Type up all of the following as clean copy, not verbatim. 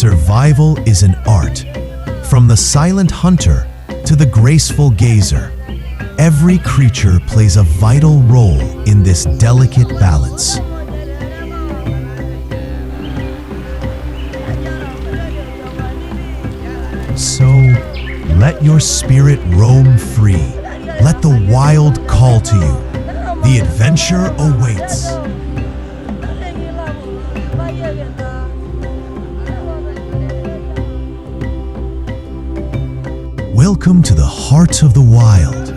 Survival is an art. From the silent hunter to the graceful gazer, every creature plays a vital role in this delicate balance. So, let your spirit roam free. Let the wild call to you. The adventure awaits. Welcome to the heart of the wild,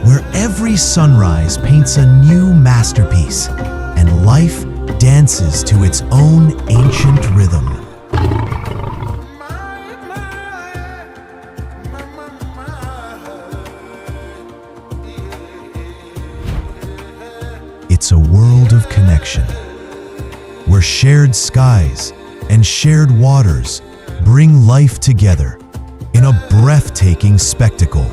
where every sunrise paints a new masterpiece and life dances to its own ancient rhythm. It's a world of connection, where shared skies and shared waters bring life together in a breathtaking spectacle.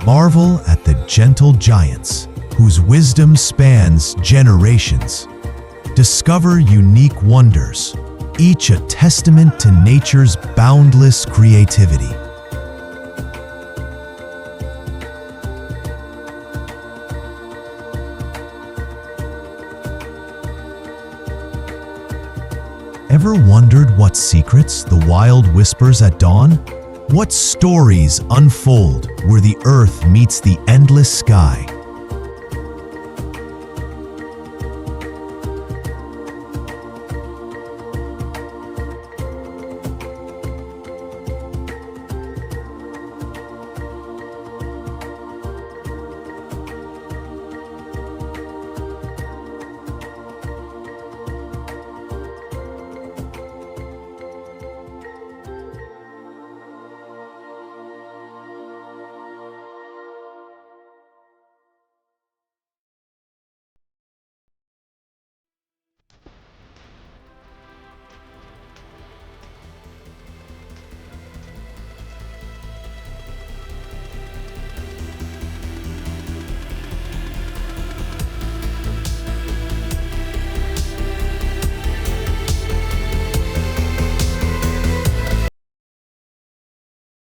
Marvel at the gentle giants, whose wisdom spans generations. Discover unique wonders, each a testament to nature's boundless creativity. Ever wondered what secrets the wild whispers at dawn? What stories unfold where the earth meets the endless sky?